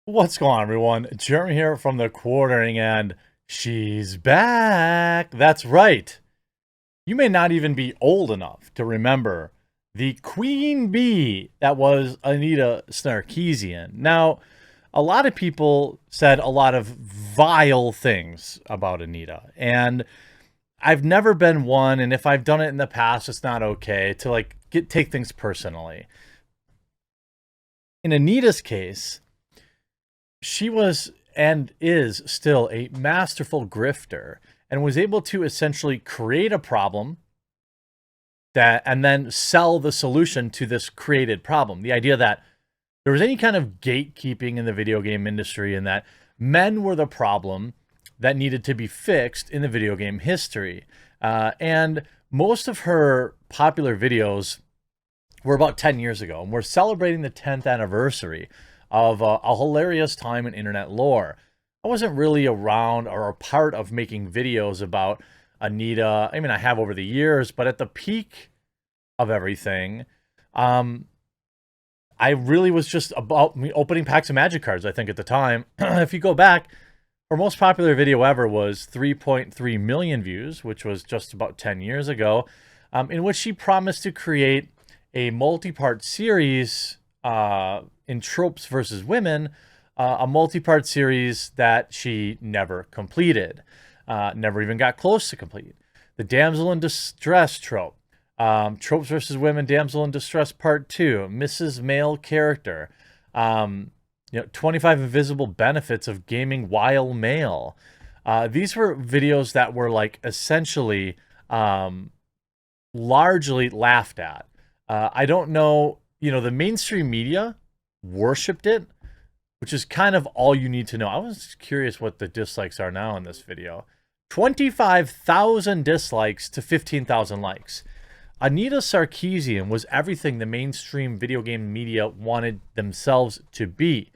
What's going on, everyone? Jeremy here from the quartering, and she's back. That's right. You may not even be old enough to remember the queen bee that was Anita Sarkeesian. Now, a lot of people said a lot of vile things about Anita, and I've never been one, and if I've done it in the past, it's not okay to take things personally. In Anita's case, she was and is still a masterful grifter and was able to essentially create a problem and then sell the solution to this created problem. The idea that there was any kind of gatekeeping in the video game industry and that men were the problem that needed to be fixed in the video game history. And most of her popular videos were about 10 years ago, and we're celebrating the 10th anniversary of a hilarious time in internet lore. I wasn't really around or a part of making videos about Anita. I mean, I have over the years, but at the peak of everything, I really was just about me opening packs of Magic cards, I think, at the time. If you go back, her most popular video ever was 3.3 million views, which was just about 10 years ago, in which she promised to create a multi-part series in Tropes versus Women, a multi-part series that she never completed, never even got close to complete. The Damsel in Distress trope, Tropes versus Women, Damsel in Distress Part 2, Mrs. Male Character, 25 Invisible Benefits of Gaming While Male. These were videos that were like essentially largely laughed at. I don't know, the mainstream media worshipped it, which is kind of all you need to know. I was curious what the dislikes are now in this video. 25,000 dislikes to 15,000 likes. Anita Sarkeesian was everything the mainstream video game media wanted themselves to be.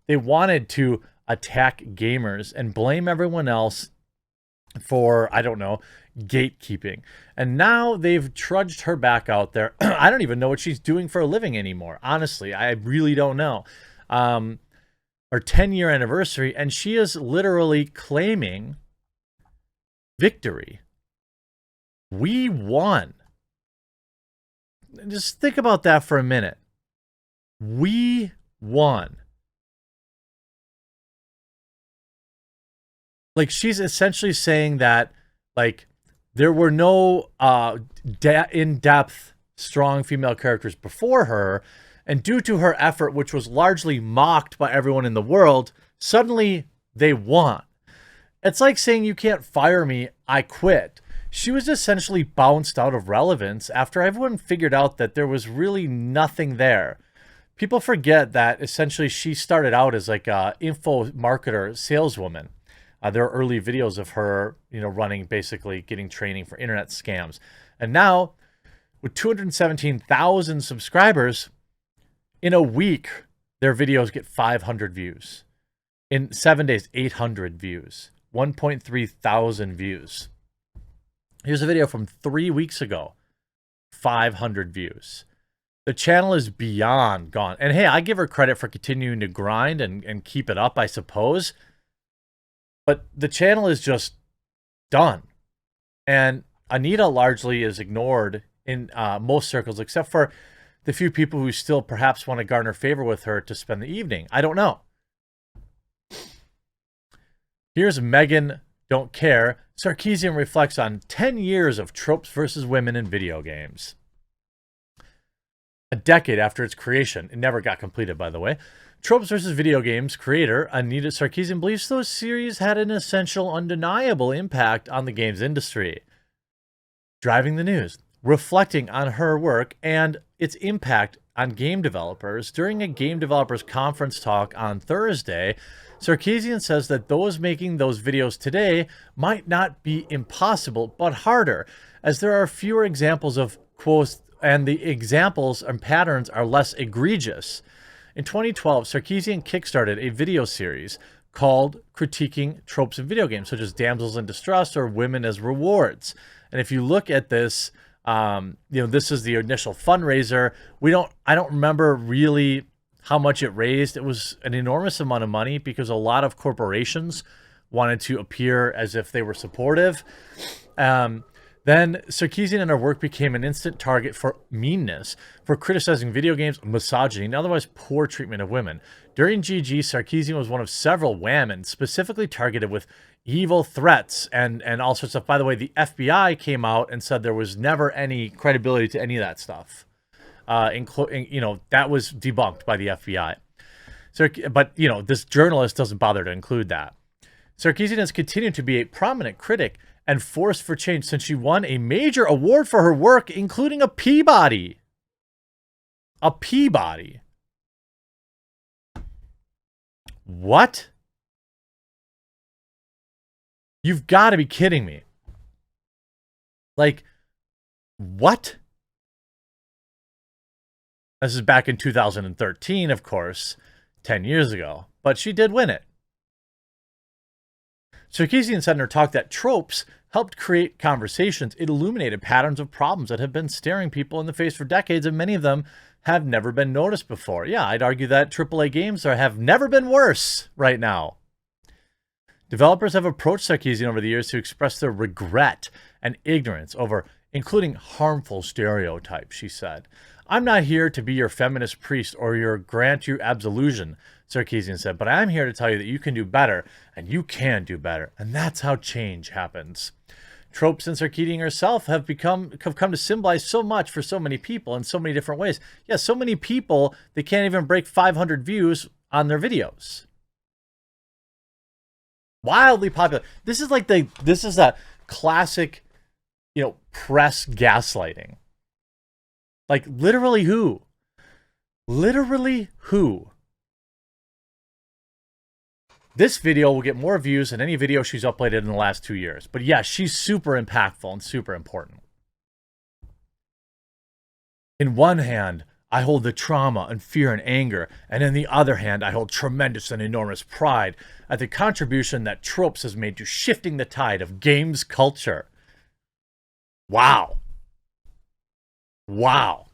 They wanted to attack gamers and blame everyone else for, I don't know, gatekeeping. And now they've trudged her back out there. I don't even know what she's doing for a living anymore. Honestly, I really don't know. Our 10-year anniversary, and she is literally claiming victory. We won. Just think about that for a minute. We won. Like, she's essentially saying that, like, there were no in-depth, strong female characters before her, and due to her effort, which was largely mocked by everyone in the world, suddenly they won. It's like saying, you can't fire me, I quit. She was essentially bounced out of relevance after everyone figured out that there was really nothing there. People forget that essentially she started out as like a info marketer saleswoman. There are early videos of her, running, basically getting training for internet scams. And now, with 217,000 subscribers, in a week, their videos get 500 views. In 7 days, 800 views. 1.3 thousand views. Here's a video from 3 weeks ago. 500 views. The channel is beyond gone. And hey, I give her credit for continuing to grind and keep it up, I suppose. But the channel is just done. And Anita largely is ignored in most circles, except for the few people who still perhaps want to garner favor with her to spend the evening. I don't know. Here's Megan Don't Care. Sarkeesian reflects on 10 years of Tropes versus Women in video games. A decade after its creation, it never got completed, by the way, Tropes vs. Video Games creator Anita Sarkeesian believes those series had an essential, undeniable impact on the games industry. Driving the news, reflecting on her work and its impact on game developers during a game developers conference talk on Thursday, Sarkeesian says that those making those videos today might not be impossible, but harder, as there are fewer examples of quotes, and the examples and patterns are less egregious. In 2012, Sarkeesian kickstarted a video series called Critiquing Tropes in Video Games, such as Damsels in Distress or Women as Rewards. And if you look at this, this is the initial fundraiser. I don't remember really how much it raised. It was an enormous amount of money because a lot of corporations wanted to appear as if they were supportive. Then Sarkeesian and her work became an instant target for meanness, for criticizing video games, misogyny, and otherwise poor treatment of women. During GG, Sarkeesian was one of several women specifically targeted with evil threats and all sorts of stuff. By the way, the FBI came out and said there was never any credibility to any of that stuff. That was debunked by the FBI. But this journalist doesn't bother to include that. Sarkeesian has continued to be a prominent critic and force for change since she won a major award for her work, including a Peabody. A Peabody. What? You've got to be kidding me. Like, what? This is back in 2013, of course, 10 years ago. But she did win it. Sarkeesian said in her talk that tropes helped create conversations. It illuminated patterns of problems that have been staring people in the face for decades, and many of them have never been noticed before. Yeah, I'd argue that AAA games have never been worse right now. Developers have approached Sarkeesian over the years to express their regret and ignorance over including harmful stereotypes, she said. I'm not here to be your feminist priest or grant you absolution, Sarkeesian said, but I'm here to tell you that you can do better, and you can do better, and that's how change happens. Tropes and Sarkeesian herself have come to symbolize so much for so many people in so many different ways. Yeah, so many people, they can't even break 500 views on their videos. Wildly popular. This is that classic, press gaslighting. Like, literally who? Literally who? This video will get more views than any video she's uploaded in the last 2 years. But yeah, she's super impactful and super important. In one hand, I hold the trauma and fear and anger, and in the other hand, I hold tremendous and enormous pride at the contribution that Tropes has made to shifting the tide of games culture. Wow. Wow.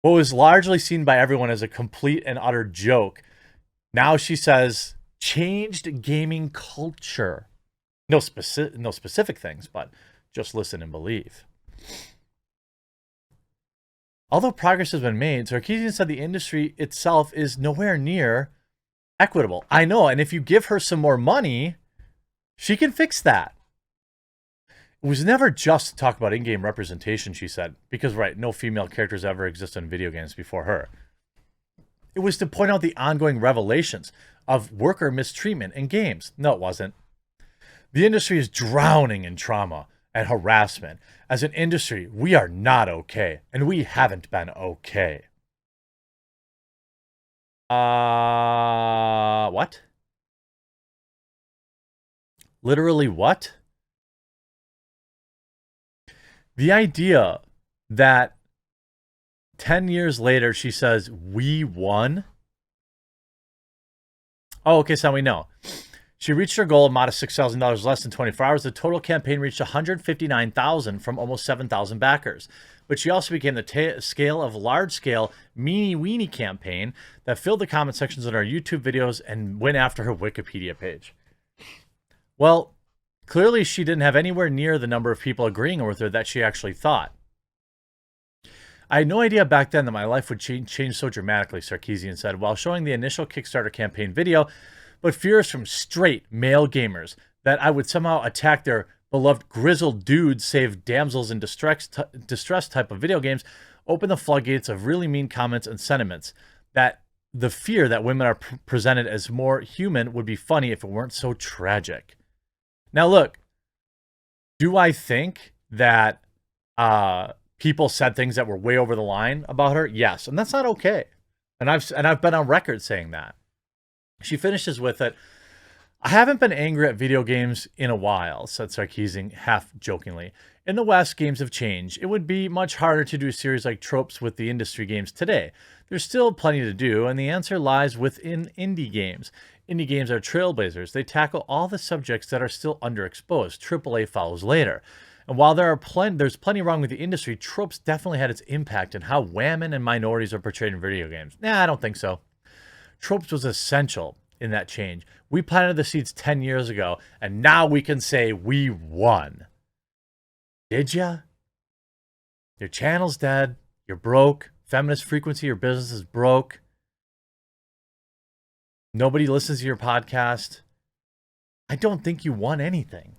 What was largely seen by everyone as a complete and utter joke, now she says changed gaming culture. No specific things, but just listen and believe. Although progress has been made, Sarkeesian said the industry itself is nowhere near equitable. I know, and if you give her some more money, she can fix that. It was never just to talk about in-game representation, she said, because, right, no female characters ever existed in video games before her. It was to point out the ongoing revelations of worker mistreatment in games. No, it wasn't. The industry is drowning in trauma and harassment. As an industry, we are not okay, and we haven't been okay. What? Literally what? The idea that 10 years later she says, we won? Oh, okay, so we know. She reached her goal of modest $6,000 less than 24 hours. The total campaign reached $159,000 from almost 7,000 backers. But she also became the scale of large-scale meanie weenie campaign that filled the comment sections on her YouTube videos and went after her Wikipedia page. Well, clearly she didn't have anywhere near the number of people agreeing with her that she actually thought. I had no idea back then that my life would change so dramatically, Sarkeesian said, while showing the initial Kickstarter campaign video, but fears from straight male gamers that I would somehow attack their beloved grizzled dudes save damsels in distress type of video games open the floodgates of really mean comments and sentiments. That the fear that women are presented as more human would be funny if it weren't so tragic. Now look, do I think that people said things that were way over the line about her? Yes, and that's not okay. And I've been on record saying that. She finishes with it. I haven't been angry at video games in a while, said Sarkeesian half jokingly. In the West, games have changed. It would be much harder to do a series like Tropes with the industry games today. There's still plenty to do, and the answer lies within indie games. Indie games are trailblazers. They tackle all the subjects that are still underexposed. AAA follows later. And while there's plenty wrong with the industry, Tropes definitely had its impact in how women and minorities are portrayed in video games. Nah, I don't think so. Tropes was essential in that change. We planted the seeds 10 years ago, and now we can say we won. Did ya? Your channel's dead. You're broke. Feminist frequency, your business is broke. Nobody listens to your podcast. I don't think you won anything.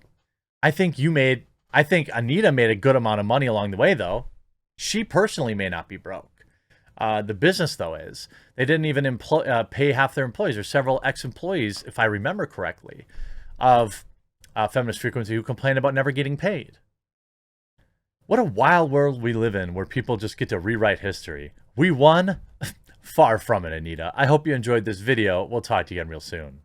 I think Anita made a good amount of money along the way, though. She personally may not be broke. The business, though, is. They didn't even pay half their employees. There's several ex-employees, if I remember correctly, of Feminist Frequency who complain about never getting paid. What a wild world we live in where people just get to rewrite history. We won? Far from it, Anita. I hope you enjoyed this video. We'll talk to you again real soon.